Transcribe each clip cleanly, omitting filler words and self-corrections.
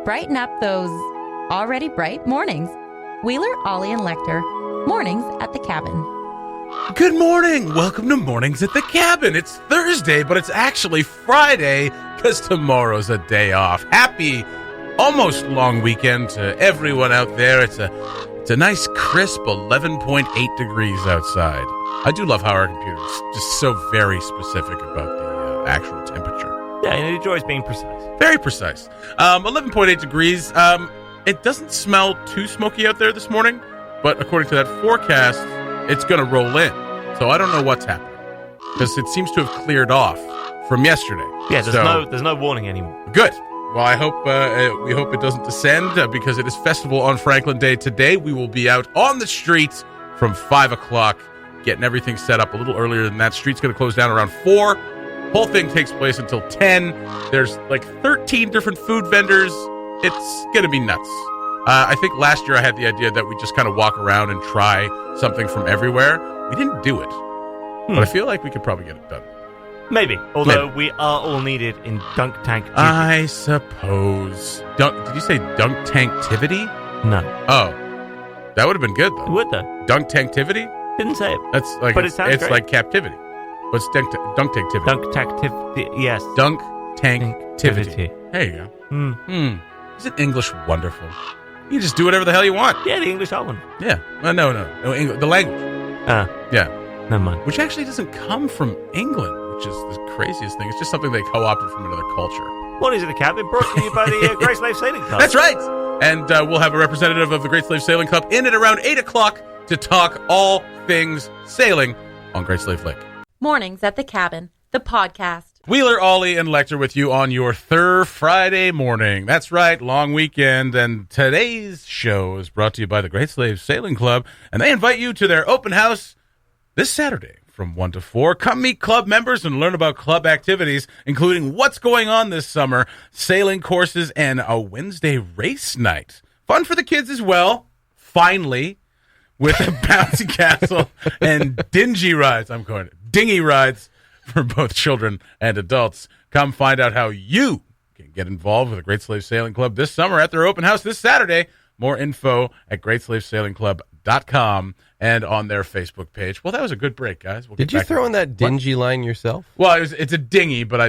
Brighten up those already bright mornings. Wheeler, Ollie, and Lecter. Mornings at the Cabin. Good morning. Welcome to Mornings at the Cabin. It's Thursday, but it's actually Friday because tomorrow's a day off. Happy, almost long weekend to everyone out there. It's a nice, crisp 11.8 degrees outside. I do love how our computer's just so very specific about the actual temperature. Yeah, and it enjoys being precise. Very precise. 11.8 degrees. It doesn't smell too smoky out there this morning, but according to that forecast, it's going to roll in. So I don't know what's happening because it seems to have cleared off from yesterday. Yeah, there's no warning anymore. Good. Well, I hope we hope it doesn't descend because it is Festival on Franklin Day today. We will be out on the streets from 5 o'clock, getting everything set up a little earlier than that. Street's going to close down around 4. Whole thing takes place until 10. There's like 13 different food vendors. It's going to be nuts. I think last year I had the idea that we just kind of walk around and try something from everywhere. We didn't do it. But I feel like we could probably get it done. Maybe. Although we are all needed in dunk tank duty. I suppose. Did you say dunk tanktivity? No. Oh. That would have been good, though. It would, though. Dunk tanktivity? Didn't say it. That's like but it sounds it's great. like captivity. What's dunk tanktivity? Dunk tanktivity, yes. Dunk tanktivity. Tanktivity. There you go. Isn't English wonderful? You just do whatever the hell you want. Yeah, the English are one. Yeah. No, English, the language. Yeah. Never mind. Which actually doesn't come from England, which is the craziest thing. It's just something they co-opted from another culture. Mornings at the Cabin, brought to you by the Great Slave Sailing Club. That's right. And we'll have a representative of the Great Slave Sailing Club in at around 8 o'clock to talk all things sailing on Great Slave Lake. Mornings at the Cabin, the podcast. Wheeler, Ollie, and Lecter with you on your Friday morning. That's right, long weekend. And today's show is brought to you by the Great Slave Sailing Club. And they invite you to their open house this Saturday from 1 to 4. Come meet club members and learn about club activities, including what's going on this summer, sailing courses, and a Wednesday race night. Fun for the kids as well, finally, with a bouncy castle and dinghy rides for both children and adults. Come find out how you can get involved with the Great Slave Sailing Club this summer at their open house this Saturday. More info at greatslavesailingclub.com and on their Facebook page. Well, that was a good break, guys. Did you throw in that dingy line yourself? Well, it's a dinghy, but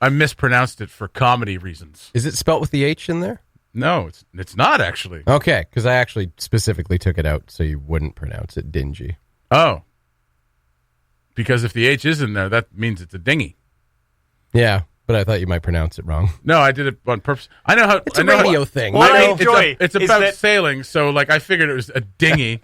I mispronounced it for comedy reasons. Is it spelt with the H in there? No, it's not actually. Okay, because I actually specifically took it out so you wouldn't pronounce it dingy. Oh. Because if the H is in there, that means it's a dinghy. Yeah, but I thought you might pronounce it wrong. No, I did it on purpose. I know how it's a radio thing. What I enjoy it's about sailing, so like I figured it was a dinghy.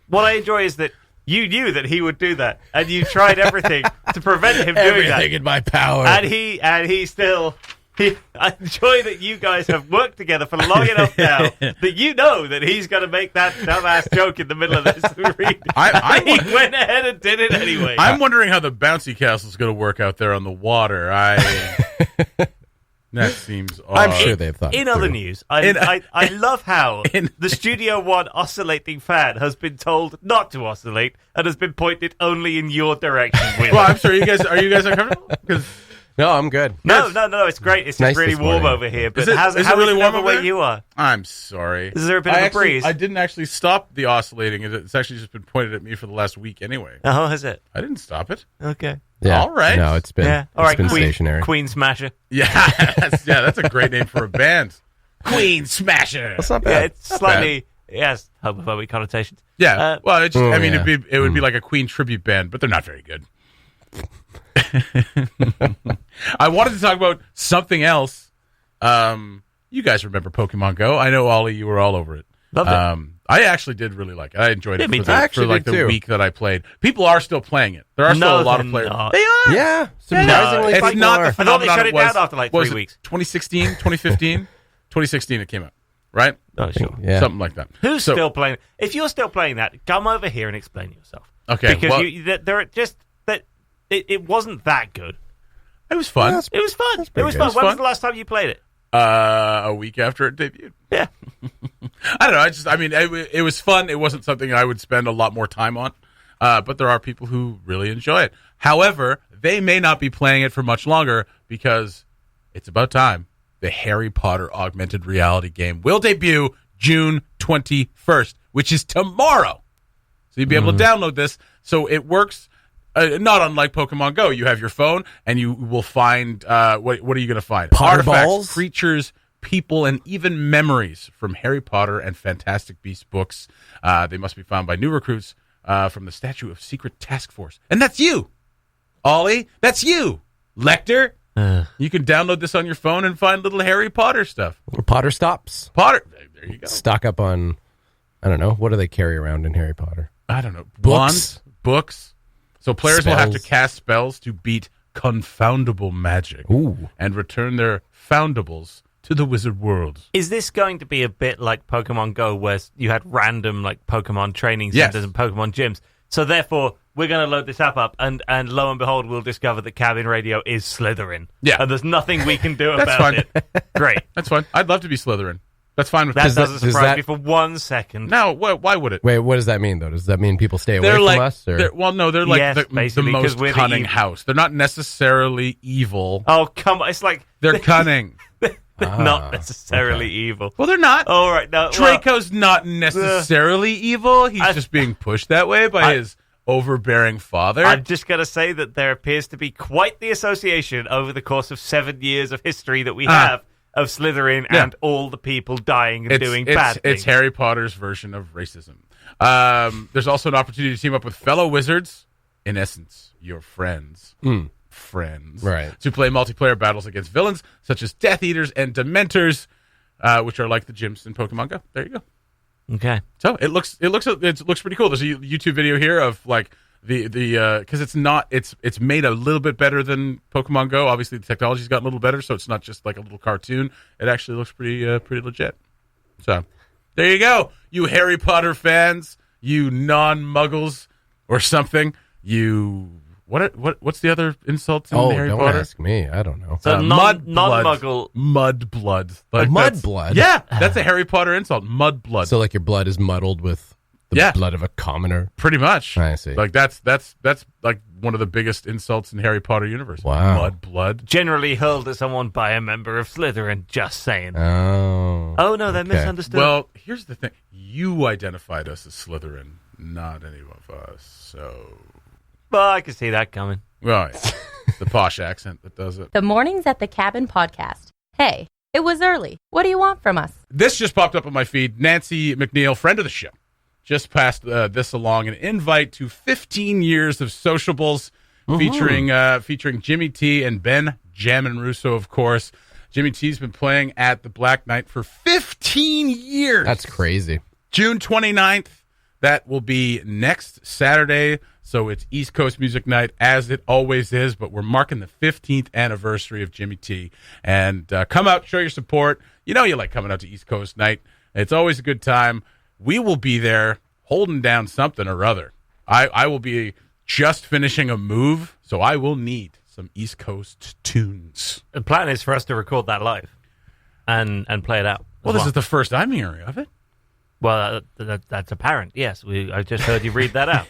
What I enjoy is that you knew that he would do that, and you tried everything to prevent him doing that. Everything in my power. And he still. I enjoy that you guys have worked together for long enough now that you know that he's going to make that dumbass joke in the middle of this read. He went ahead and did it anyway. I'm wondering how the bouncy castle is going to work out there on the water. That seems odd. I'm sure they've thought. In other news, I love how the Studio One oscillating fan has been told not to oscillate and has been pointed only in your direction. Well, I'm sorry. Are you guys uncomfortable? Because no, I'm good. No, it's great. It's just nice really warm over here. But is it really warm over where you are? I'm sorry. Is there a bit of a breeze? I didn't actually stop the oscillating. It's actually just been pointed at me for the last week anyway. Oh, has it? I didn't stop it. Okay. Yeah. All right. No, it's been stationary. Queen Smasher. Yeah, that's a great name for a band. Queen Smasher. That's not bad. Yeah, it's slightly... It has homophobic connotations. Yeah. Well, it would be like a Queen tribute band, but they're not very good. I wanted to talk about something else. You guys remember Pokemon Go? I know, Ollie, you were all over it. Loved it. I actually did really like it. I enjoyed it for the week that I played. People are still playing it. There are still a lot of players. Not. They are. Yeah. Surprisingly, it's not the I thought phenomenon they shut it was down after like 3 weeks. 2016, 2015? 2016 it came out, right? Oh, sure. Yeah. Something like that. Who's still playing? If you're still playing that, come over here and explain yourself. Okay. Because they're just that it wasn't that good. It was fun. It was fun. It was fun. When was the last time you played it? A week after it debuted. Yeah. I don't know. It was fun. It wasn't something I would spend a lot more time on. But there are people who really enjoy it. However, they may not be playing it for much longer because it's about time the Harry Potter augmented reality game, will debut June 21st, which is tomorrow. So you'll be able to download this. So it works not unlike Pokemon Go. You have your phone, and you will find, what are you going to find? Potter Artifacts, balls? creatures, people, and even memories from Harry Potter and Fantastic Beasts books. They must be found by new recruits from the Statue of Secret Task Force. And that's you, Ollie. That's you, Lecter. You can download this on your phone and find little Harry Potter stuff. Potter stops. Potter. There you go. Stock up on, I don't know, what do they carry around in Harry Potter? I don't know. Books. Books. So players will have to Spells. cast spells to beat confoundable magic and return their foundables to the wizard world. Is this going to be a bit like Pokemon Go, where you had random like Pokemon training centers and Pokemon gyms? So therefore, we're going to load this app up, and lo and behold, we'll discover that Cabin Radio is Slytherin. Yeah. And there's nothing we can do That's about fine. it. Great. That's fine. I'd love to be Slytherin. That's fine with That me. doesn't does surprise that- me for 1 second. No, why would it? Wait, what does that mean, though? Does that mean people stay away They're from like, us? Or? they're like Yes, the basically, 'cause most we're the cunning evil. house. They're not necessarily evil. Oh, come on. It's like They're cunning. they're not necessarily evil. Well, they're not. All right. No, Draco's not necessarily evil. He's just being pushed that way by his overbearing father. I'm just going to say that there appears to be quite the association over the course of 7 years of history that we have of Slytherin and all the people dying and doing bad things. It's Harry Potter's version of racism. There's also an opportunity to team up with fellow wizards, in essence, your friends. Friends. Right. To play multiplayer battles against villains such as Death Eaters and Dementors, which are like the gyms in Pokemon Go. There you go. Okay. So it looks pretty cool. There's a YouTube video here of like the because it's made a little bit better than Pokemon Go. Obviously, the technology's gotten a little better, so it's not just like a little cartoon. It actually looks pretty legit. So there you go, you Harry Potter fans, you non-Muggles or something. You what's the other insults in Harry don't Potter? ask me. I don't know. So non-Muggle, mud blood, like Mud blood? Yeah, that's a Harry Potter insult. Mud blood. So like your blood is muddled with the blood of a commoner? Pretty much. I see. Like that's like one of the biggest insults in Harry Potter universe. Wow. Mud blood. Generally hurled at someone by a member of Slytherin, just saying. Oh. No, they're misunderstood. Well, here's the thing. You identified us as Slytherin, not any of us. So, Well, I can see that coming. right. It's the posh accent that does it. The Mornings at the Cabin podcast. Hey, it was early. What do you want from us? This just popped up on my feed. Nancy McNeil, friend of the show, just passed this along, an invite to 15 years of sociables featuring Jimmy T and Ben Jammin Russo, of course. Jimmy T's been playing at the Black Knight for 15 years. That's crazy. June 29th. That will be next Saturday. So it's East Coast Music Night, as it always is, but we're marking the 15th anniversary of Jimmy T. And come out, show your support. You know you like coming out to East Coast Night. It's always a good time. We will be there holding down something or other. I will be just finishing a move, so I will need some East Coast tunes. The plan is for us to record that live and play it out. Well, this is the first I'm hearing of it. Well, that's apparent. Yes, I just heard you read that out.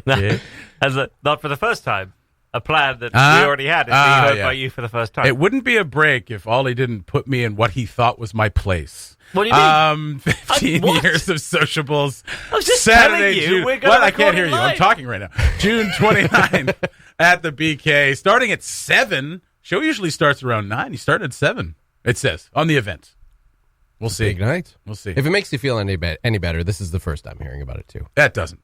But not for the first time. A plan that we already had is being heard by you for the first time. It wouldn't be a break if Ollie didn't put me in what he thought was my place. What do you mean? 15 What? years of sociables. I was just Saturday, telling you, June. we're gonna What? I record can't it hear you. I'm live. talking right now. June 29th at the BK, starting at 7. Show usually starts around 9. You start at 7. It says on the event. We'll see. Big night. We'll see. If it makes you feel any better, this is the first time hearing about it, too. That doesn't.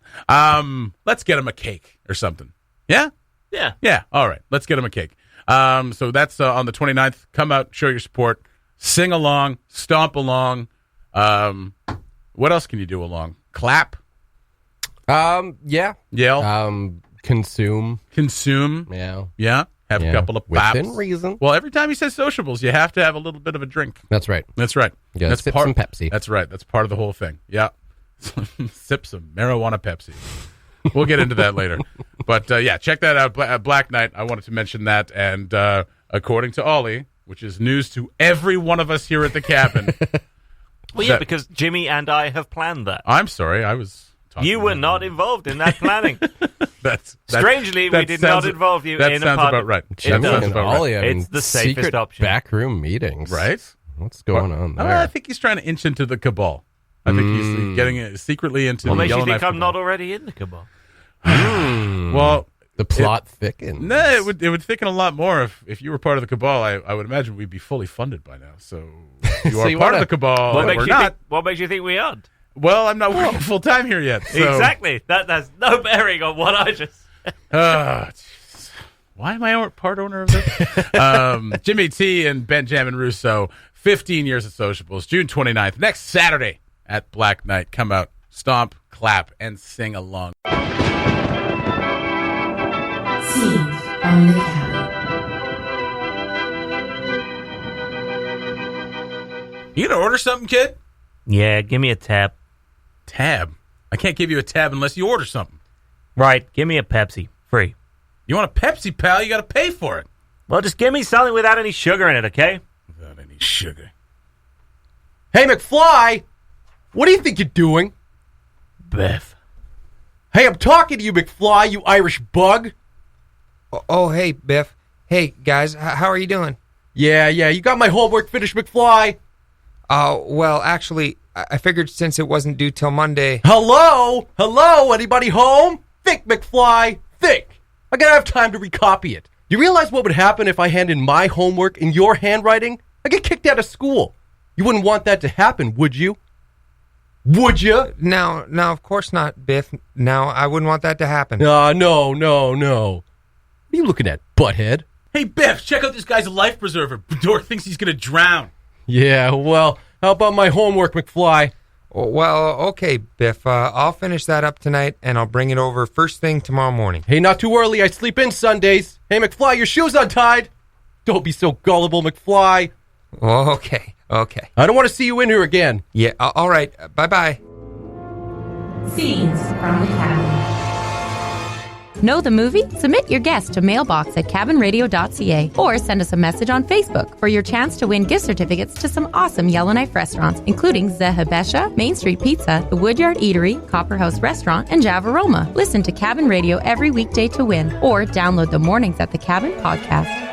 Let's get him a cake or something. Yeah? Yeah. Yeah. All right. Let's get him a cake. So that's on the 29th. Come out, show your support, sing along, stomp along. What else can you do along? Clap, Yeah. yell, Consume. consume. Yeah. Yeah. Have a couple of pops. Within reason. Well, every time he says sociables, you have to have a little bit of a drink. That's right. That's right. Yeah, that's sip some Pepsi. That's right. That's part of the whole thing. Yeah. Sip some marijuana Pepsi. We'll get into that later. But, yeah, check that out. Black Knight. I wanted to mention that. And according to Ollie, which is news to every one of us here at the cabin. Well, yeah, because Jimmy and I have planned that. I'm sorry. I was talking You were not involved in that planning. Strangely, we did not involve you that in sounds a about right. Jimmy That sounds and about right. Ollie having It's the safest secret option. backroom meetings. Right? What's going on there? I think he's trying to inch into the cabal. I think he's getting secretly into What the makes you think Yellowknife I'm not cabal. already in the cabal? Well, the plot thickens. no, it would thicken a lot more if you were part of the cabal. I would imagine we'd be fully funded by now. So you are you part wanna- of the cabal. What and makes we're you not. what makes you think we aren't? Well, I'm not working full time here yet. So. Exactly. That has no bearing on what I just said. Jeez. Why am I part owner of this? Jimmy T and Benjamin Russo, 15 years of Sociables, June 29th, next Saturday at Black Knight. Come out, stomp, clap, and sing along. Scenes from the cabin. You gonna order something, kid? Yeah, give me a tab. Tab. I can't give you a tab unless you order something. Right, give me a Pepsi. Free. You want a Pepsi, pal? You got to pay for it. Well, just give me something without any sugar in it, okay? Without any sugar. Hey, McFly! What do you think you're doing? Biff. Hey, I'm talking to you, McFly, you Irish bug. Oh, hey, Biff. Hey, guys, how are you doing? Yeah, you got my homework finished, McFly. Well, actually, I figured since it wasn't due till Monday... Hello? Anybody home? Think, McFly, think. I gotta have time to recopy it. You realize what would happen if I hand in my homework in your handwriting? I get kicked out of school. You wouldn't want that to happen, would you? Would you? Now, of course not, Biff. Now, I wouldn't want that to happen. No. What are you looking at, butthead? Hey, Biff, check out this guy's life preserver. Dork thinks he's going to drown. Yeah, well, how about my homework, McFly? Well, okay, Biff. I'll finish that up tonight, and I'll bring it over first thing tomorrow morning. Hey, not too early. I sleep in Sundays. Hey, McFly, your shoe's untied. Don't be so gullible, McFly. Okay. I don't want to see you in here again. Yeah, all right. Bye-bye. Scenes from the cabin. Know the movie? Submit your guest to mailbox@cabinradio.ca or send us a message on Facebook for your chance to win gift certificates to some awesome Yellowknife restaurants, including Zehabesha, Main Street Pizza, the Woodyard Eatery, Copper House Restaurant, and Java Roma. Listen to Cabin Radio every weekday to win or download the Mornings at the Cabin podcast.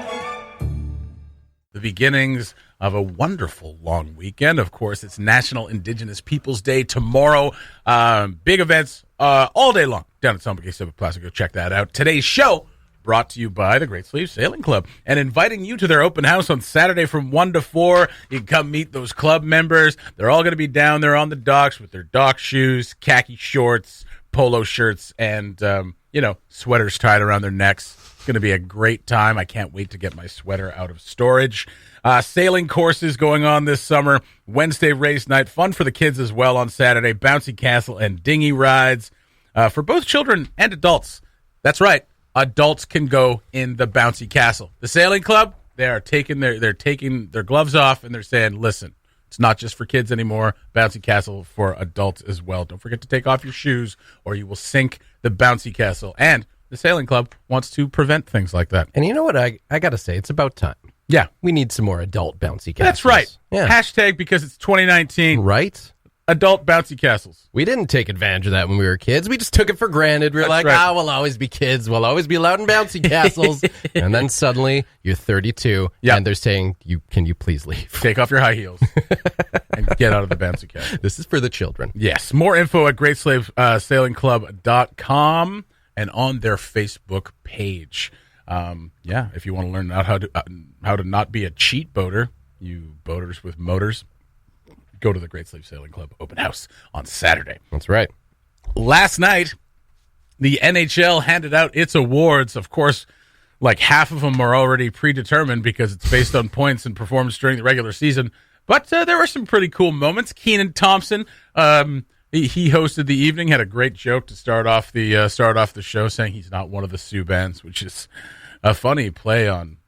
The beginnings of a wonderful long weekend. Of course, it's National Indigenous Peoples Day tomorrow. Big events all day long down at Summergate Civic Plaza. Go check that out. Today's show brought to you by the Great Sleeve Sailing Club and inviting you to their open house on Saturday from 1 to 4. You can come meet those club members. They're all going to be down there on the docks with their dock shoes, khaki shorts, polo shirts, and, sweaters tied around their necks. It's going to be a great time. I can't wait to get my sweater out of storage. Sailing courses going on this summer. Wednesday race night. Fun for the kids as well on Saturday. Bouncy castle and dinghy rides for both children and adults. That's right. Adults can go in the bouncy castle. The sailing club, they're taking their gloves off and they're saying, listen, it's not just for kids anymore. Bouncy castle for adults as well. Don't forget to take off your shoes or you will sink the bouncy castle. And the sailing club wants to prevent things like that. And you know what? I got to say, it's about time. Yeah. We need some more adult bouncy castles. That's right. Yeah. Hashtag because it's 2019. Right? Adult bouncy castles. We didn't take advantage of that when we were kids. We just took it for granted. We were That's like, right. we'll always be kids. We'll always be allowed in bouncy castles. And then suddenly you're 32 Yeah. and they're saying, can you please leave? Take off your high heels and get out of the bouncy castle. This is for the children. Yes. More info at greatslavesailingclub.com and on their Facebook page. If you want to learn how to not be a cheat boater, you boaters with motors, go to the Great Slave Sailing Club open house on Saturday. That's right. Last night, the NHL handed out its awards. Of course, like half of them are already predetermined because it's based on points and performance during the regular season. But there were some pretty cool moments. Keenan Thompson, he hosted the evening, had a great joke to start off the show, saying he's not one of the Sioux bands, which is a funny play on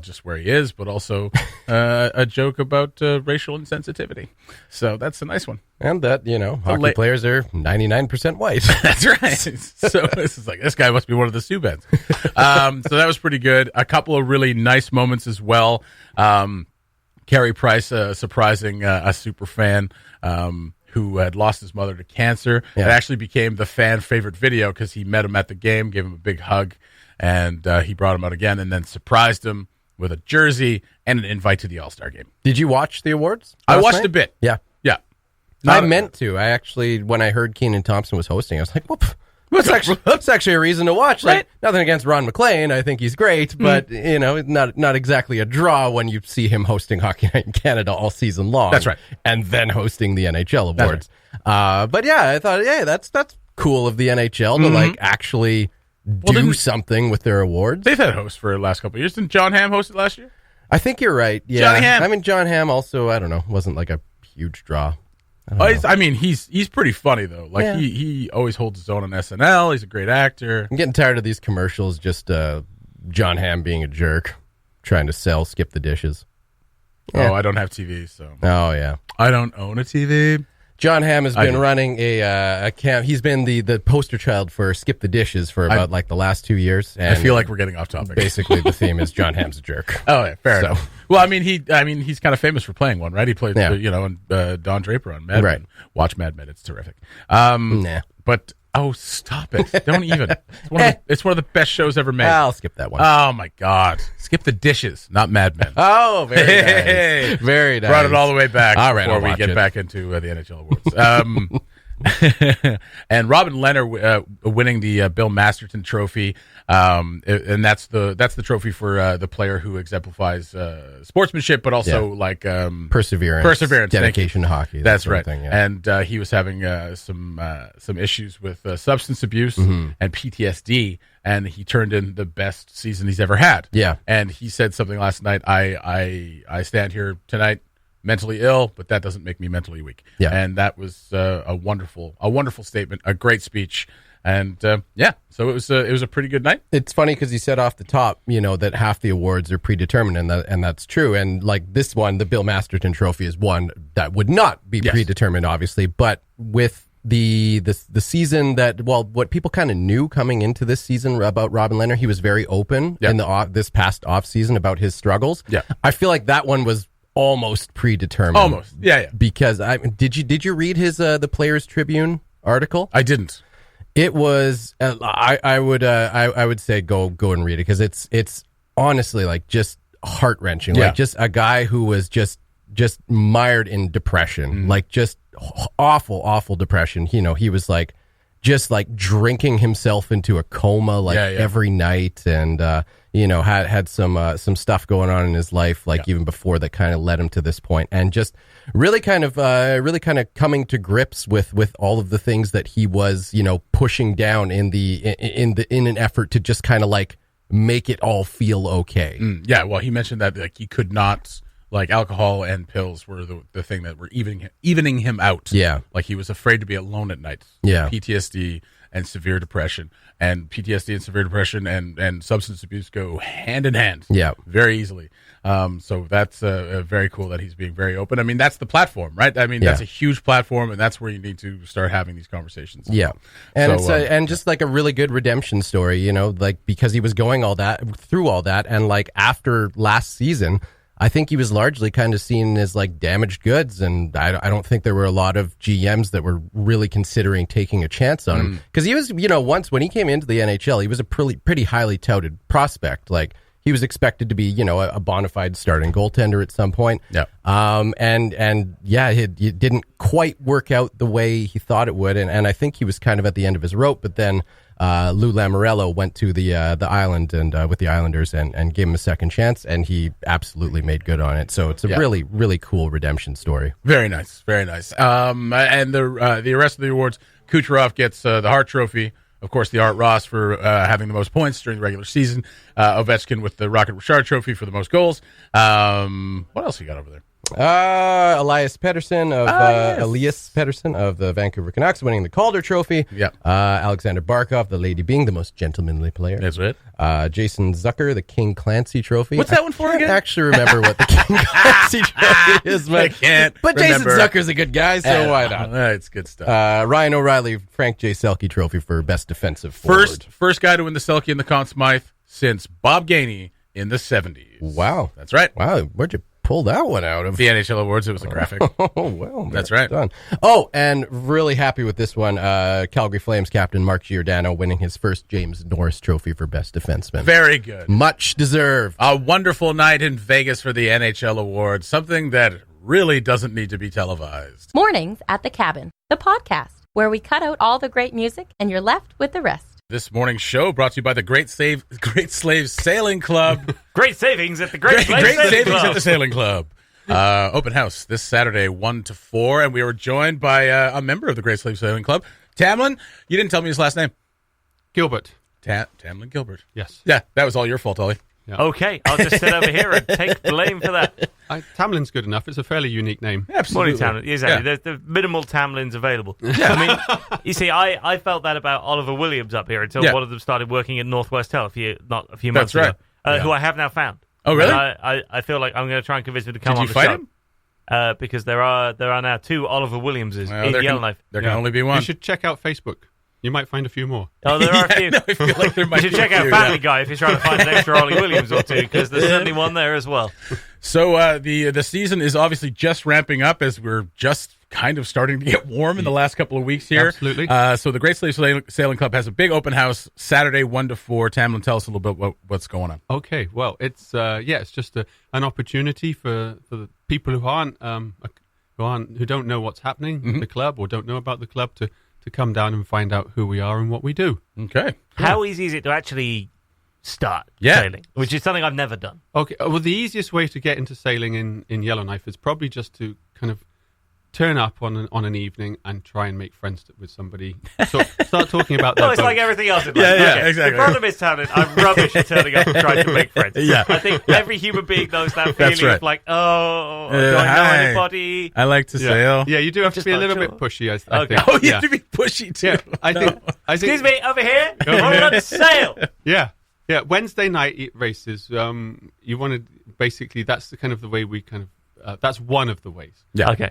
just where he is, but also a joke about racial insensitivity. So that's a nice one. And that, hockey players are 99% white. That's right. So this guy must be one of the Sioux bands. So that was pretty good. A couple of really nice moments as well. Carey Price surprising a super fan who had lost his mother to cancer. Yeah. It actually became the fan favorite video because he met him at the game, gave him a big hug, and he brought him out again and then surprised him with a jersey and an invite to the All-Star game. Did you watch the awards? I watched night? a bit. Yeah. Yeah. I meant to. I actually, when I heard Keenan Thompson was hosting, I was like, well, that's actually a reason to watch. Like, nothing against Ron McLean. I think he's great, but, not exactly a draw when you see him hosting Hockey Night in Canada all season long. That's right. And then hosting the NHL awards. Right. But yeah, I thought, that's cool of the NHL to like actually do something with their awards. They've had hosts for the last couple of years. Didn't John Hamm host it last year? I think you're right. Yeah. Johnny Hamm. I mean, John Hamm also, I don't know, wasn't like a huge draw. He's pretty funny though. Like he always holds his own on SNL. He's a great actor. I'm getting tired of these commercials. Just John Hamm being a jerk, trying to sell Skip the Dishes. Yeah. Oh, I don't have TV, so. Oh yeah, I don't own a TV. John Hamm has been running a camp. He's been the poster child for Skip the Dishes for about like the last 2 years. And I feel like we're getting off topic. Basically, the theme is John Hamm's a jerk. Oh, yeah, fair enough. Well, he's kind of famous for playing one, right? He played, Don Draper on Mad Men. Right. Watch Mad Men; it's terrific. Nah. But stop it! Don't even. It's one of the best shows ever made. I'll skip that one. Oh my God! Skip the Dishes, not Mad Men. Oh, very nice. Very nice. Brought it all the way back. All right, before we get back into the NHL awards. And Robin Leonard winning the Bill Masterton Trophy, and that's the trophy for the player who exemplifies sportsmanship, but also perseverance, dedication to hockey. That's right. Thing, yeah. And he was having some issues with substance abuse and PTSD, and he turned in the best season he's ever had. Yeah, and he said something last night. I stand here tonight mentally ill, but that doesn't make me mentally weak. Yeah. And that was a wonderful statement, a great speech. And so it was a pretty good night. It's funny because you said off the top, that half the awards are predetermined, and that's true. And like this one, the Bill Masterton Trophy is one that would not be predetermined, obviously. But with the season what people kind of knew coming into this season about Robin Leonard, he was very open in this past off season about his struggles. Yeah, I feel like that one was almost predetermined. Almost, yeah. Because did you read his the Players Tribune article? I didn't. It was I would say go and read it because it's honestly like just heart wrenching. Yeah. Like just a guy who was just mired in depression, like just awful depression. He was like just like drinking himself into a coma every night, and had some stuff going on in his life even before that kind of led him to this point, and just really kind of coming to grips with all of the things that he was pushing down in an effort to just kind of like make it all feel okay. Yeah, well, he mentioned that he could not. Like alcohol and pills were the thing that were evening him out. Yeah. Like he was afraid to be alone at night. Yeah. PTSD and severe depression. And PTSD and severe depression and substance abuse go hand in hand. Yeah. Very easily. So that's very cool that he's being very open. I mean, that's the platform, right? I mean, that's a huge platform, and that's where you need to start having these conversations. Yeah. And it's and just like a really good redemption story, because he was going through all that, and like after last season, I think he was largely kind of seen as like damaged goods, and I don't think there were a lot of GMs that were really considering taking a chance on him, because he was, once when he came into the NHL, he was a pretty highly touted prospect. Like he was expected to be, a bona fide starting goaltender at some point. Yeah. It didn't quite work out the way he thought it would, and I think he was kind of at the end of his rope. But then Lou Lamoriello went to the island and with the Islanders and gave him a second chance, and he absolutely made good on it. So it's a really, really cool redemption story. Very nice, very nice. And the rest of the awards, Kucherov gets the Hart Trophy. Of course, the Art Ross for having the most points during the regular season. Ovechkin with the Rocket Richard Trophy for the most goals. What else you got over there? Elias Pettersson of the Vancouver Canucks winning the Calder Trophy. Yeah. Alexander Barkov, the Lady being the most gentlemanly player. That's it. Jason Zucker, the King Clancy Trophy. What's that one for again? I can't actually remember what the King Clancy Trophy is. I can't. But remember. Jason Zucker's a good guy, so why not? It's good stuff. Ryan O'Reilly, Frank J. Selke Trophy for best defensive forward. First guy to win the Selke and the Conn Smythe since Bob Gainey in the 70s. Wow. That's right. Wow. Where'd you pull that one out of The NHL Awards, it was a graphic. Oh, well, That's right. done. Oh, and really happy with this one. Calgary Flames captain Mark Giordano winning his first James Norris Trophy for Best Defenseman. Very good. Much deserved. A wonderful night in Vegas for the NHL Awards, something that really doesn't need to be televised. Mornings at the Cabin, the podcast, where we cut out all the great music and you're left with the rest. This morning's show brought to you by the Great Slaves Sailing Club. Great savings at the Great Slaves Great Sailing savings Club. at the Sailing Club. Open house this Saturday, 1 to 4, and we were joined by a member of the Great Slaves Sailing Club, Tamlin. You didn't tell me his last name. Gilbert. Tamlin Gilbert. Yes. Yeah, that was all your fault, Ollie. Yeah. Okay, I'll just sit over here and take blame for that. Tamlin's good enough. It's a fairly unique name. Morning, Tamlin. Exactly. Yeah. There's minimal Tamlins available. I mean, you see, I felt that about Oliver Williams up here until one of them started working at Northwest Health a few months ago, who I have now found. Oh, really? And I feel like I'm going to try and convince him to come Did on you the fight show. him? Because there are now 2 Oliver Williamses in Yellowknife. There can only be one. You should check out Facebook. You might find a few more. Oh, there are a few. No, I feel like there might You should be check a out few, Family Guy if you're trying to find an extra Ollie Williams or 2, because there's certainly one there as well. So the season is obviously just ramping up as we're just kind of starting to get warm in the last couple of weeks here. Absolutely. So the Great Slaves Sailing Club has a big open house Saturday, 1 to 4. Tamlin, tell us a little bit what's going on. Okay. Well, it's just an opportunity for the people who don't know what's happening at the club or don't know about the club to come down and find out who we are and what we do. Okay. How easy is it to actually start Yeah. sailing? Which is something I've never done. Okay. Well, the easiest way to get into sailing in Yellowknife is probably just to kind of turn up on an evening and try and make friends with somebody. So start talking about their No, it's boat. like everything else in life. Yeah, exactly. The problem is, Talent, I'm rubbish at turning up and trying to make friends. Yeah. I think every human being knows that That's feeling right. of like, oh, do I know hi. anybody? I like to sail. Yeah, you do have to Just be a not little sure. bit pushy, I Okay. think. Oh, you yeah. have to be pushy, too. Yeah, I think. Excuse me, over here? Hold on to sail. Yeah. Wednesday night races. You want to basically. That's the kind of the way we kind of. That's one of the ways. Yeah. Okay.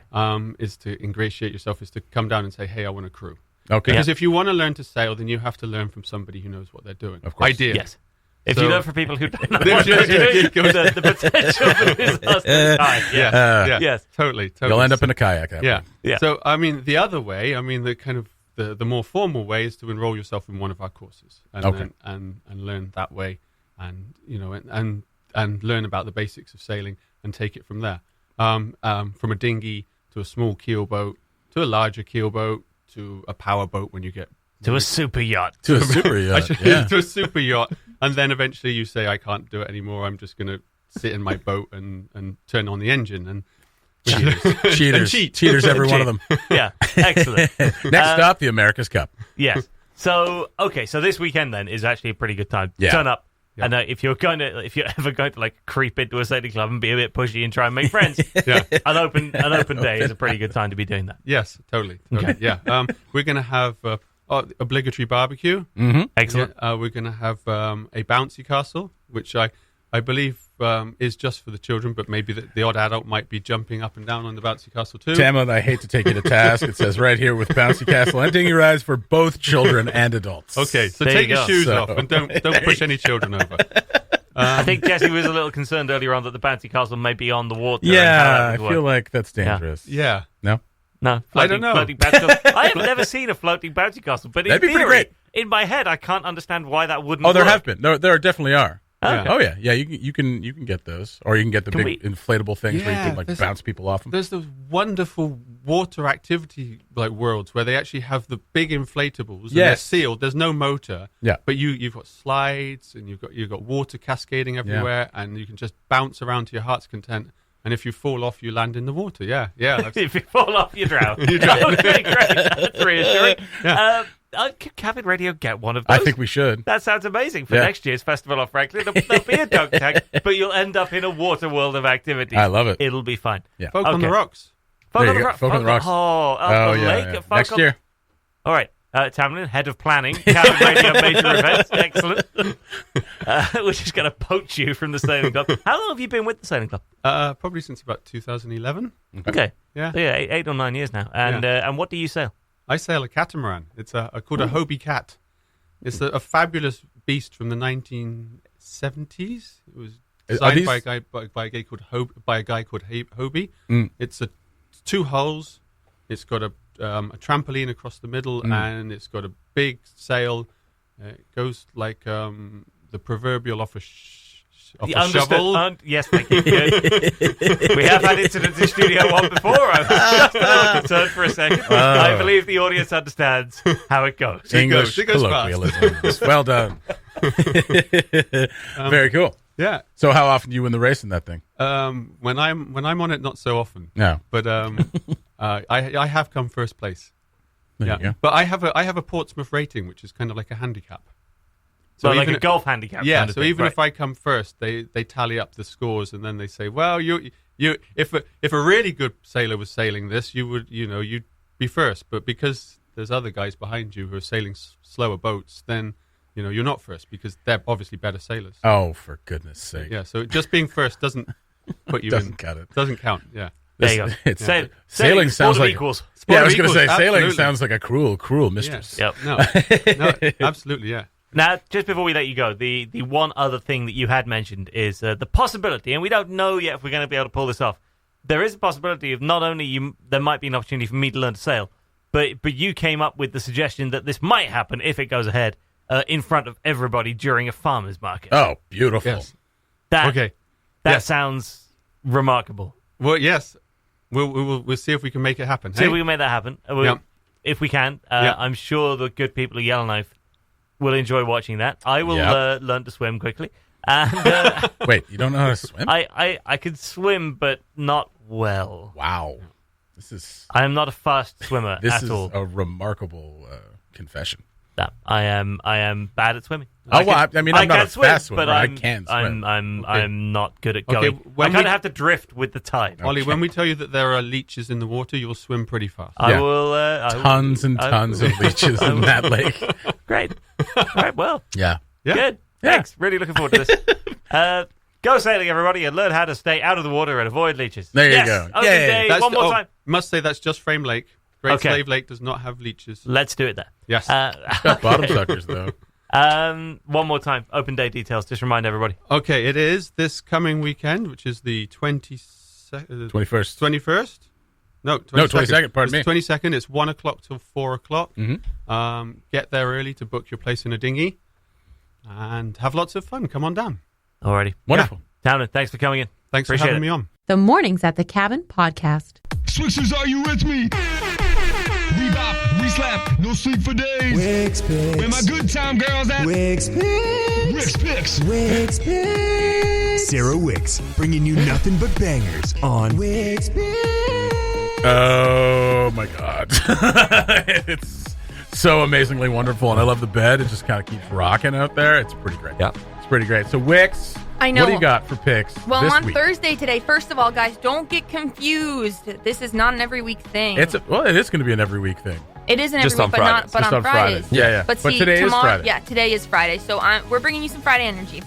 Is to ingratiate yourself. Is to come down and say, "Hey, I want a crew." Okay. Because if you want to learn to sail, then you have to learn from somebody who knows what they're doing. Of course. Ideally. Yes. If So- you learn from people who don't know what they're doing, the potential for disaster is high. Yeah. Yes. Totally. You'll end up in a kayak. Yeah. Yeah. So, I mean, the other way, the kind of the more formal way is to enroll yourself in one of our courses and Okay. then, and learn that way, and and learn about the basics of sailing and take it from there. From a dinghy to a small keel boat to a larger keel boat to a power boat when you get To a super yacht. To a super yacht. to a super yacht, and then eventually you say, I can't do it anymore. I'm just going to sit in my boat and turn on the engine and Cheaters. And cheat. Cheaters, every one of them. Yeah. Excellent. Next up, the America's Cup. Yes. So, okay. So this weekend then is actually a pretty good time. Yeah. Turn up. Yeah. And if you're ever going to like creep into a sailing club and be a bit pushy and try and make friends, Yeah. an open day is a pretty good time to be doing that. Yes, totally. Yeah. We're going to have obligatory barbecue. Mm-hmm. Excellent. Yeah, we're going to have a bouncy castle, which I believe is just for the children, but maybe the odd adult might be jumping up and down on the bouncy castle too. Tamlin, I hate to take you to task. It says right here with Bouncy Castle and dinghy rides for both children and adults. Okay, so There take you your go. shoes So- off and don't push any children over. I think Jesse was a little concerned earlier on that the bouncy castle may be on the water. and how Yeah, that I would feel work. like that's dangerous. Yeah. No? No, I don't know. Floating bouncy castle. I have never seen a floating bouncy castle, but in That'd be pretty theory, great. in my head, I can't understand why that wouldn't. Oh, there work. have been. There definitely are. Okay. Oh yeah. You can get those, or you can get the Can big we- inflatable things where you Yeah, can like there's- bounce people off them. There's those wonderful water activity like worlds where they actually have the big inflatables. And they're Yes. sealed. There's no motor. Yeah. But you've got slides and you've got water cascading everywhere, and you can just bounce around to your heart's content. And if you fall off, you land in the water. Yeah. If you fall off, you drown. Okay, great. That's reassuring. Can Cabin Radio get one of those? I think we should. That sounds amazing for Yeah. next year's Festival of Franklin. There'll be a dunk tank, but you'll end up in a water world of activities. I love it. It'll be fine. Yeah. Folk on the Okay. rocks. Folk There on you the go. Rock- Folk on the Rocks. Oh, Oh the yeah. lake. yeah. Folk Next on- year. All right. Tamlin, head of planning, Cabin Radio Major Events. Excellent. We're just going to poach you from the sailing club. How long have you been with the sailing club? Probably since about 2011. Okay. Yeah. So, yeah, 8 or 9 years now. And what do you sail? I sail a catamaran. It's called a Hobie Cat. It's a fabulous beast from the 1970s. It was designed by a guy called Hobie. It's 2 hulls. It's got a trampoline across the middle, and it's got a big sail. It goes like the proverbial off a shovel. Yes, thank you. Good. We have had incidents in Studio 1 before. I was just a little concerned for a second. I believe the audience understands how it goes. English It goes colloquialism. Well done. Very cool. Yeah. So how often do you win the race in that thing? When I'm on it, not so often. No. But I have come first place. There you go. But I have a Portsmouth rating, which is kind of like a handicap. So like a golf handicap. Yeah. Kind of So thing. even Right. if I come first, they tally up the scores, and then they say, well, if a really good sailor was sailing this, you'd be first. But because there's other guys behind you who are sailing slower boats, then you're not first because they're obviously better sailors. Oh, for goodness sake. Yeah. So just being first doesn't put you Doesn't cut it. Doesn't count. Yeah. There you go. It's, Sailing sounds like equals. Yeah, I was Sport going to say equals, sailing absolutely. sounds like a cruel mistress. Yep. No, absolutely, yeah. Now, just before we let you go, the one other thing that you had mentioned is the possibility, and we don't know yet if we're going to be able to pull this off. There is a possibility of not only there might be an opportunity for me to learn to sail, but you came up with the suggestion that this might happen if it goes ahead in front of everybody during a farmer's market. Oh, beautiful. Yes. That Yes. sounds remarkable. Well, yes. We'll see if we can make it happen. See hey? if we can make that happen. If we can, I'm sure the good people of Yellowknife will enjoy watching that. I will learn to swim quickly. And Wait, you don't know how to swim? I can swim, but not well. Wow. I am not a fast swimmer This at is all. a remarkable confession. No, I am bad at swimming. I'm not can a swim, fast swimmer. but I can swim. I'm not good at Okay, going. I when kind we- of have to drift with the tide. Ollie, when we tell you that there are leeches in the water, you'll swim pretty fast. I Yeah. will. Tons and tons of leeches in that lake. Great. All right. Well. Yeah. Yeah. Good. Yeah. Thanks. Really looking forward to this. Go sailing, everybody, and learn how to stay out of the water and avoid leeches. There you Yes, go. open Yay. day, one more time. Must say that's just Frame Lake. Great Okay. Slave Lake does not have leeches. Let's do it there. Yes. Got bottom suckers, though. One more time. Open day details. Just remind everybody. Okay, it is this coming weekend, which is the 21st. 21st. No, 22nd. No, 22nd, pardon me. It's 22nd. It's 1 o'clock till 4 o'clock. Mm-hmm. Get there early to book your place in a dinghy and have lots of fun. Come on down. Alrighty. Wonderful. Tamlin, thanks for coming in. Thanks Appreciate for having it. me on. The Mornings at the Cabin podcast. Swixers, are you with me? We bop, we slap, no sleep for days. Wix Pix. Where my good time girls at? Wix Pix. Wix Pix. Wix Pix. Sarah Wix, bringing you nothing but bangers on Wix Pix. Oh, my God. It's so amazingly wonderful, and I love the bed. It just kind of keeps rocking out there. It's pretty great. Yeah. It's pretty great. So, Wix, I know. what do you got for picks Well, this on week? Thursday today, first of all, guys, don't get confused. This is not an every week thing. It is going to be an every week thing. It is an every Just week, on but Fridays. not Just on Fridays. Yeah. But see, today tomorrow, is Friday. Yeah, today is Friday. So we're bringing you some Friday energy.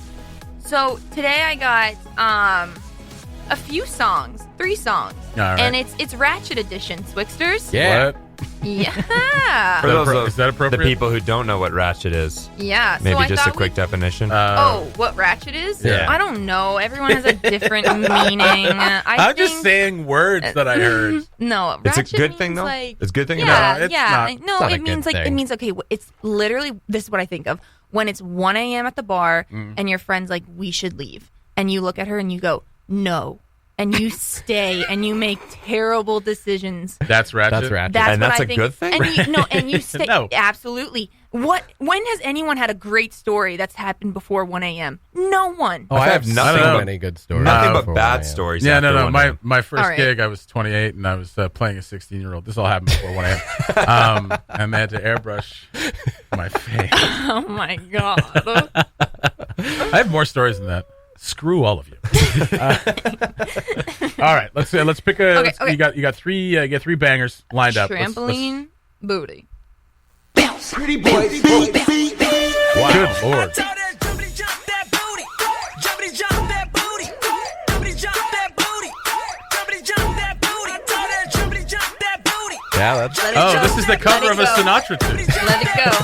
So today I got a few songs, 3 songs, All right. and it's Ratchet edition, Swixters. Yeah. What? Yeah. For those Is that of appropriate? the people who don't know what Ratchet is, Yeah. maybe so I just a thought quick definition. what Ratchet is? Yeah. I don't know. Everyone has a different meaning. I'm just saying words that I heard. No, It's a Ratchet good means thing, though? like- It's a good thing? Yeah, No, it's yeah. not. No, It's not a it means good like it thing. means okay. It's literally this is what I think of when it's 1 a.m. at the bar and your friend's like, "We should leave," and you look at her and you go, "No," and you stay and you make terrible decisions. That's Ratchet. That's Ratchet. That's And what that's I a think. good thing? And you stay. No. Absolutely. When has anyone had a great story that's happened before 1 a.m.? No one. I have I don't nothing know. but many good stories. nothing before but bad 1 a.m. stories. Yeah, after no. 1 My a.m. my first All right. gig, I was 28 and I was playing a 16-year-old. This all happened before 1 a.m. And they had to airbrush my face. Oh my god. I have more stories than that. Screw all of you. All right, let's pick a. Okay, okay. You got three bangers lined up. Trampoline booty. Pretty boy, Wow, good lord. Yeah, that's Oh, this is the cover of a Sinatra tune. Let it go.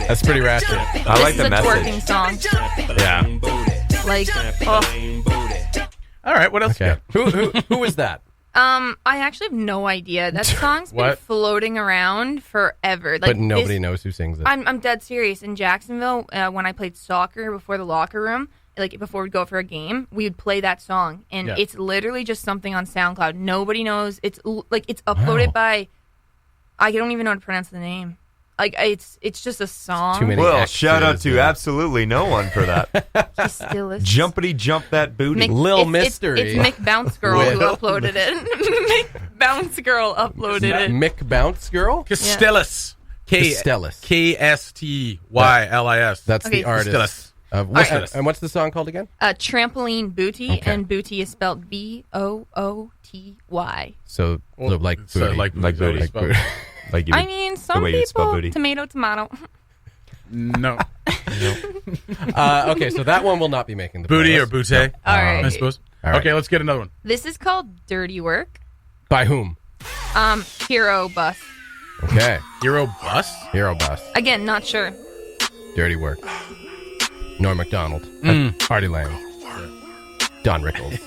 That's pretty ratchet. I like the message. This is a twerking song. Yeah. Like, oh. All right, what else? Okay. Who is that? I actually have no idea. That song's been What? floating around forever. Like, But nobody knows who sings it. I'm dead serious. In Jacksonville, when I played soccer before the locker room, like before we'd go for a game, we would play that song, and it's literally just something on SoundCloud. Nobody knows. It's it's uploaded by, I don't even know how to pronounce the name. Like it's just a song. Too many Well, X's, shout out to absolutely no one for that. She still is. Jumpity jump that booty. Lil Mystery. It's Mick Bounce Girl who uploaded it. Mick Bounce Girl uploaded it. Mick Bounce Girl? Castellis. Castellis. Kstyllis. That's Okay. the artist. Castellis. And what's the song called again? Trampoline Booty, Okay. and Booty is spelled Booty. So, like booty. So like booty. Like booty. Like you I would- mean, the some way you spell people, booty. tomato. No. Okay, so that one will not be making the Booty playlist. or bootay, All right. I suppose. All right. Okay, let's get another one. This is called Dirty Work. By whom? Hero Bus. Okay. Hero Bus? Hero Bus. Again, not sure. Dirty Work. Norm MacDonald. Artie Lang. Don Rickles.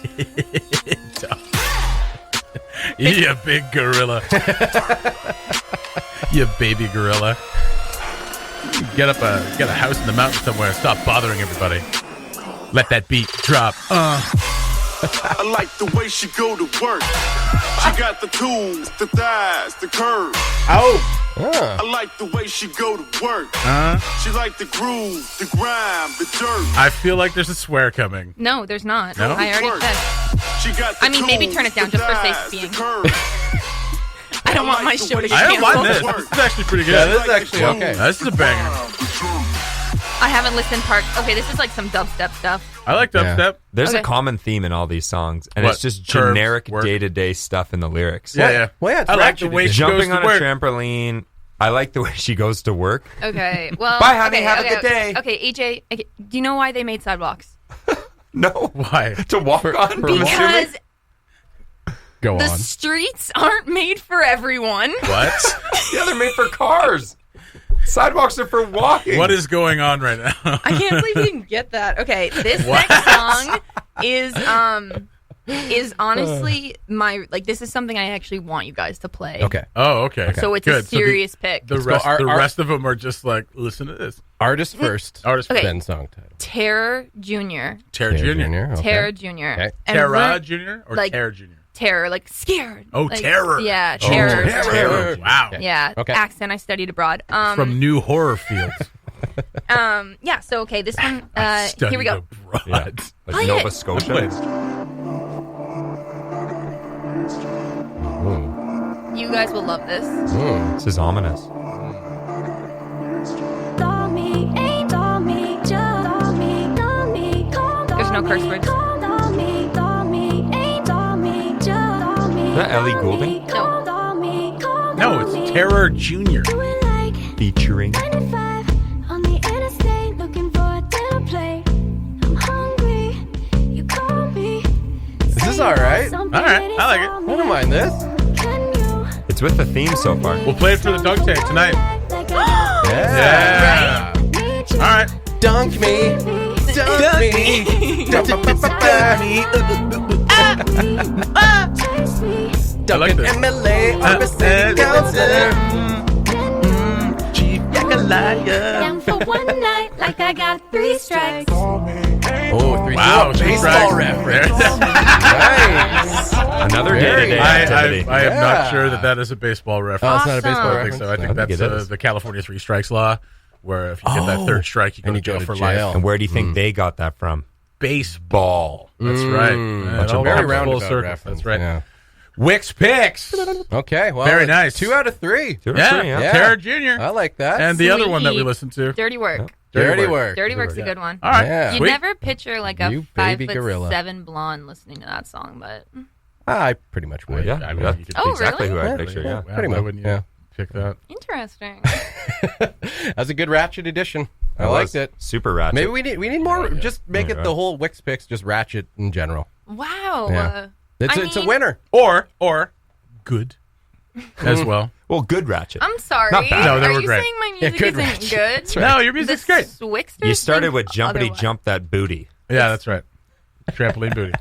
You big gorilla. You baby gorilla. Get a house in the mountain somewhere and stop bothering everybody. Let that beat drop. I like the way she go to work. She got the tools, the thighs, the curves. Oh. I like the way she go to work. She like the groove, the grime, the dirt. I feel like there's a swear coming. No, there's not. No? I already said. She got the I mean, maybe tools, turn it down the just for thighs, safe the being. curves. I don't want my show to get I don't mind this. canceled. This is actually pretty good. Yeah, this is actually okay. This is a banger. I haven't listened part. Okay, this is like some dubstep stuff. I like dubstep. There's Okay. a common theme in all these songs, and What? it's just Curves, generic work? day-to-day stuff in the lyrics. Yeah. Well, yeah, it's I like the ratchet. way she Jumping goes on to a work. trampoline. I like the way she goes to work. Okay, well. Bye, honey. Okay, Have a okay, good day. Okay, EJ, okay, do you know why they made sidewalks? No. Why? To walk on? I'm assuming? Because Go the on. streets aren't made for everyone. What? Yeah, they're made for cars. Sidewalks are for walking. What is going on right now? I can't believe you didn't get that. Okay, this next song is honestly this is something I actually want you guys to play. Okay. Oh, okay. So it's Good. a serious pick. The rest of them are just like, listen to this. Artist first. Artist Okay. Then song title. Terror Jr. Terror Jr. Okay. Terror Jr. Okay. And Terror we're- Jr. or like- Terror Jr.? Terror, like scared. Oh, Like, terror. Yeah, Oh, terror. terror. Wow. Yeah, Okay. accent I studied abroad. From New Horror Fields. Yeah, so okay, this one, Studied here we go. abroad. Yeah. Play Like Nova it. Scotia. You guys will love this. This is ominous. There's no curse words. Is that Ellie Goulding? No. No, it's Terror Jr. Featuring. This is all right. All right. I like it. I don't mind this. It's with the theme so far. We'll play it for the dunk tank tonight. Yeah. All right. Dunk me. Dunk me. Dunk me. I like this. MLA or a city councilor. Chief Yakalaya. Down for one night, like I got 3 strikes. Oh, three. Wow, baseball strikes. reference. Nice. Another Very day-to-day nice. activity. I am Yeah. not sure that is a baseball reference. Oh, it's not a baseball I don't reference. think so. I think I think that's it is. the California 3 strikes law, where if you get that third strike, you go And to you go jail to for jail. life. And where do you think they got that from? Baseball. That's right. Yeah, Bunch it all of comes Very full roundabout circle. reference. That's right. Yeah. Wix Pix. Okay. Well, Very it's nice. 2 out of 3. Two or Yeah. three, Yeah. Terror Jr. I like that. And the other one that we Sweet. listened to. Dirty Work. Dirty work. Dirty Work's a good one. All right. Yeah. You'd Sweet. never picture like a You baby gorilla. 5'7" blonde listening to that song, but I pretty much would. Yeah, I mean, that's you could Oh, exactly really? who I Yeah. picture. Yeah. Wow, Pretty why much, wouldn't you yeah. pick that? interesting. That's a good Ratchet edition. I That liked was it. Super ratchet. Maybe we need more. Yeah. Just make it Yeah. the whole Wix Pix, just Ratchet in general. Wow. Yeah. It's I a mean- winner. Or good as well. Well, good Ratchet. I'm sorry. Not bad. No, they Are were you great. saying my Yeah, music good isn't Ratchet. good? That's right. No, your music's great. Swixters You started think with Jumpity otherwise. Jump That Booty. Yeah, that's right. Trampoline booty.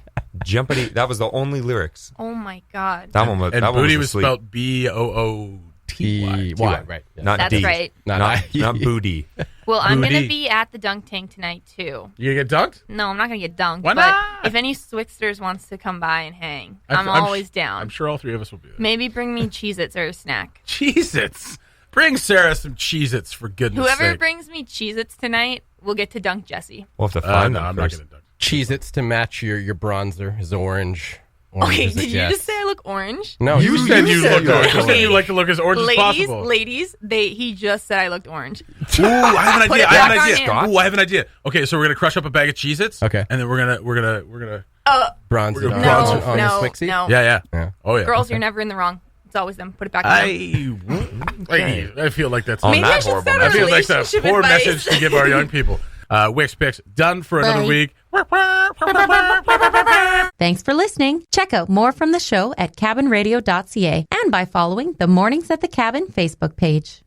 Jumpity. That was the only lyrics. Oh my god. That one was. And that one booty was was asleep. spelled BOOTY. Y, right. Yeah. Not That's D. right. Not booty. Well, I'm Booty. going to be at the dunk tank tonight too. You gonna get dunked? No, I'm not going to get dunked. Why but not? if any Swixters wants to come by and hang, I'm I'm always down. I'm sure all three of us will be there. Maybe bring me Cheez-Its or a snack. Cheez-Its. Bring Sarah some Cheez-Its for goodness Whoever sake. brings me Cheez-Its tonight will get to dunk Jesse. We'll have to find no, them I'm first. not gonna dunk. Cheez-Its to match your bronzer is orange. Okay, is a did you yes. just say I look orange? No, You said you said looked that. orange. You said you like to look as orange as possible. Ladies, he just said I looked orange. Ooh, I have an Put idea. it I have an back on idea. in. Ooh, I have an idea. Okay, so we're gonna crush up a bag of Cheez-Its. Okay. And then we're gonna bronze We're it gonna on, bronze on, it. on no, the Swixie. no. Yeah. Yeah. Oh yeah. Girls, you're never in the wrong. It's always them. Put it back on them. I feel like that's On Maybe that I should horrible start a I feel like that's a relationship poor advice. message to give our young people. Wix Pix done for another Bye. week. Thanks for listening. Check out more from the show at cabinradio.ca and by following the Mornings at the Cabin Facebook page.